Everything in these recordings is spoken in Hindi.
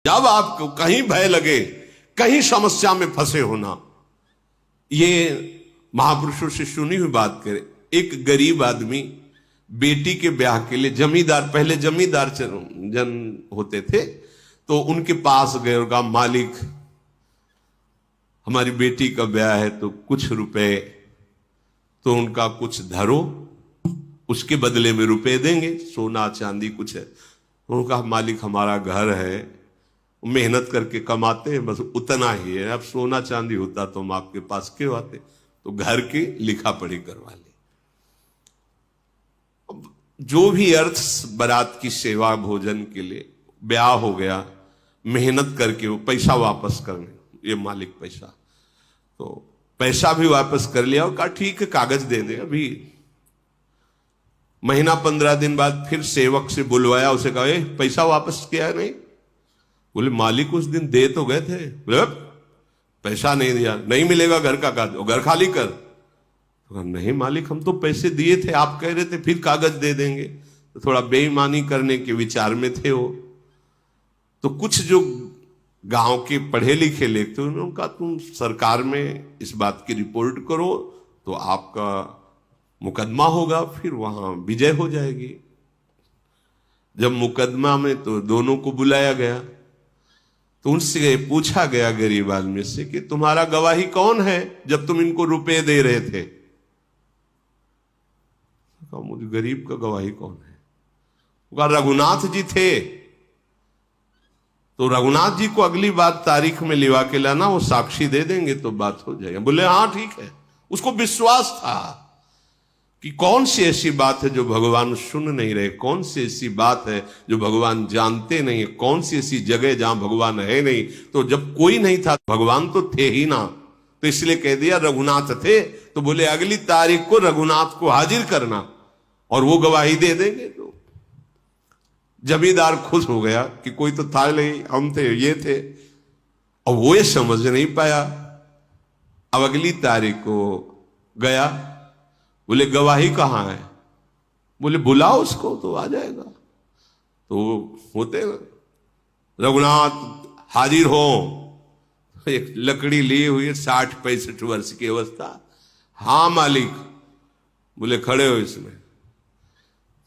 जब आपको कहीं भय लगे, कहीं समस्या में फंसे होना, ये महापुरुषों से सुनी हुई बात करें। एक गरीब आदमी बेटी के ब्याह के लिए जमींदार, पहले जमींदार जन होते थे, तो उनके पास गए और कहा, मालिक हमारी बेटी का ब्याह है तो कुछ रुपए तो उनका कुछ धरो, उसके बदले में रुपए देंगे, सोना चांदी कुछ है। उन्होंने कहा, मालिक हमारा घर है, मेहनत करके कमाते हैं, बस उतना ही है, अब सोना चांदी होता तो हम आपके पास क्यों आते, तो घर की लिखा पढ़ी करवा ली। जो भी अर्थ बारात की सेवा भोजन के लिए, ब्याह हो गया, मेहनत करके वो पैसा वापस करने, ये मालिक पैसा, तो पैसा भी वापस कर लिया और कहा ठीक है कागज दे दे। अभी महीना 15 दिन बाद फिर सेवक से बुलवाया, उसे कहा पैसा वापस किया नहीं? बोले मालिक उस दिन दे तो गए थे। बोले पैसा नहीं दिया, नहीं मिलेगा घर का कागज, घर खाली कर। तो नहीं मालिक हम तो पैसे दिए थे, आप कह रहे थे फिर कागज दे देंगे। तो थोड़ा बेईमानी करने के विचार में थे वो। तो कुछ जो गांव के पढ़े लिखे लेते उन्होंने कहा तुम सरकार में इस बात की रिपोर्ट करो तो आपका मुकदमा होगा, फिर वहां विजय हो जाएगी। जब मुकदमा में तो दोनों को बुलाया गया, तो उनसे पूछा गया गरीब आदमी से कि तुम्हारा गवाही कौन है जब तुम इनको रुपए दे रहे थे? कहा मुझे गरीब का गवाही कौन है? कहा रघुनाथ जी थे। तो रघुनाथ जी को अगली बार तारीख में लिवा के लाना, वो साक्षी दे देंगे तो बात हो जाएगी। बोले हाँ ठीक है। उसको विश्वास था कि कौन सी ऐसी बात है जो भगवान सुन नहीं रहे, कौन सी ऐसी बात है जो भगवान जानते नहीं है, कौन सी ऐसी जगह जहां भगवान है नहीं। तो जब कोई नहीं था, भगवान तो थे ही ना, तो इसलिए कह दिया रघुनाथ थे। तो बोले अगली तारीख को रघुनाथ को हाजिर करना और वो गवाही दे देंगे। तो जमींदार खुश हो गया कि कोई तो था नहीं, हम थे, ये थे, और वो ये समझ नहीं पाया। अब अगली तारीख को गया, बोले गवाही कहां है? बोले बुलाओ उसको तो आ जाएगा। तो होते रघुनाथ हाजिर हो, एक लकड़ी ली हुई है, 60-65 वर्ष की अवस्था। हाँ मालिक। बोले खड़े हो इसमें,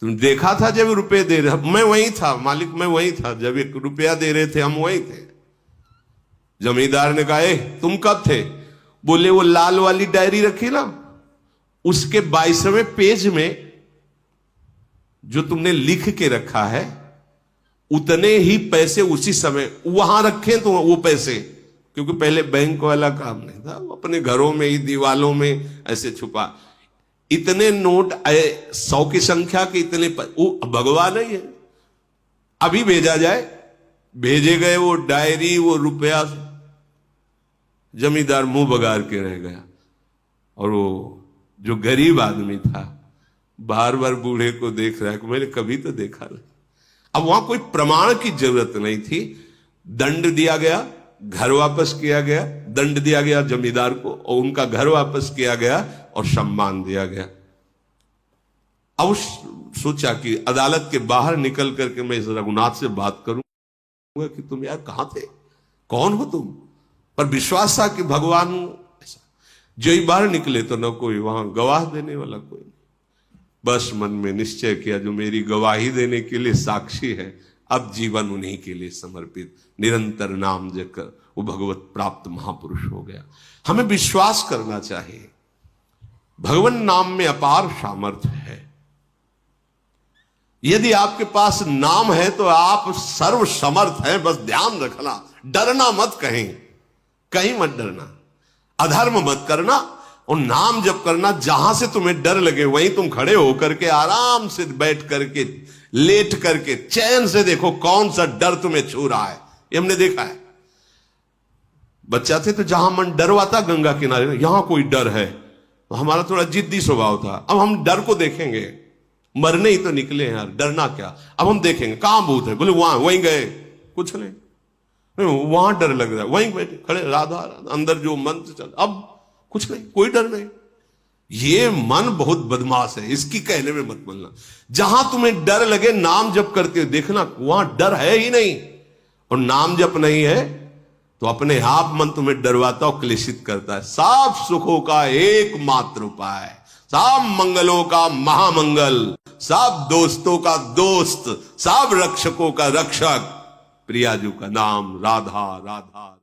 तुम देखा था जब रुपए दे रहे? मैं वहीं था मालिक, मैं वहीं था जब 1 रुपया दे रहे थे, हम वहीं थे। जमींदार ने कहा तुम कब थे? बोले वो लाल वाली डायरी रखी ना, उसके 22वें पेज में जो तुमने लिख के रखा है, उतने ही पैसे उसी समय वहां रखे। तो वो पैसे, क्योंकि पहले बैंक वाला काम नहीं था, वो अपने घरों में ही दीवालों में ऐसे छुपा, इतने नोट 100 की संख्या के इतने वो भगवान ही है, अभी भेजा जाए। भेजे गए वो डायरी, वो रुपया, जमींदार मुंह बगाड़ के रह गया। और वो जो गरीब आदमी था बार बार बूढ़े को देख रहा है कि मैंने कभी तो देखा नहीं। अब वहां कोई प्रमाण की जरूरत नहीं थी। दंड दिया गया, घर वापस किया गया, दंड दिया गया जमींदार को, और उनका घर वापस किया गया और सम्मान दिया गया। अब सोचा कि अदालत के बाहर निकल करके मैं इस रघुनाथ से बात करूंगा कि तुम यार कहां थे, कौन हो तुम? पर विश्वास था कि भगवान ऐसा। जो ही बाहर निकले तो न कोई वहां गवाह देने वाला कोई। बस मन में निश्चय किया जो मेरी गवाही देने के लिए साक्षी है, अब जीवन उन्हीं के लिए समर्पित, निरंतर नाम जपकर वो भगवत प्राप्त महापुरुष हो गया। हमें विश्वास करना चाहिए भगवान नाम में अपार सामर्थ्य है। यदि आपके पास नाम है तो आप सर्व समर्थ हैं। बस ध्यान रखना, डरना मत, कहीं मत डरना, अधर्म मत करना, और नाम जप करना। जहां से तुम्हें डर लगे वहीं तुम खड़े होकर के आराम से बैठ करके, लेट करके चैन से देखो कौन सा डर तुम्हें छू रहा है। ये हमने देखा है। बच्चा थे तो जहां मन डरवाता गंगा किनारे, यहां कोई डर है, तो हमारा थोड़ा जिद्दी स्वभाव था। अब हम डर को देखेंगे, मरने ही तो निकले हैं यार, डरना क्या। अब हम देखेंगे कहां भूत है, बोले वहीं गए, कुछ नहीं, वहां डर लग रहा है, वहीं बैठे खड़े, राधा अंदर जो मंत्र चल, अब कुछ नहीं, कोई डर नहीं। ये मन बहुत बदमाश है, इसकी कहने में मत बोलना। जहां तुम्हें डर लगे नाम जप करते हो देखना, वहां डर है ही नहीं, और नाम जप नहीं है तो अपने आप मन तुम्हें डरवाता और क्लेशित करता है। सब सुखों का एकमात्र उपाय, सब मंगलों का महामंगल, सब दोस्तों का दोस्त, सब रक्षकों का रक्षक प्रियाजू का नाम राधा राधा।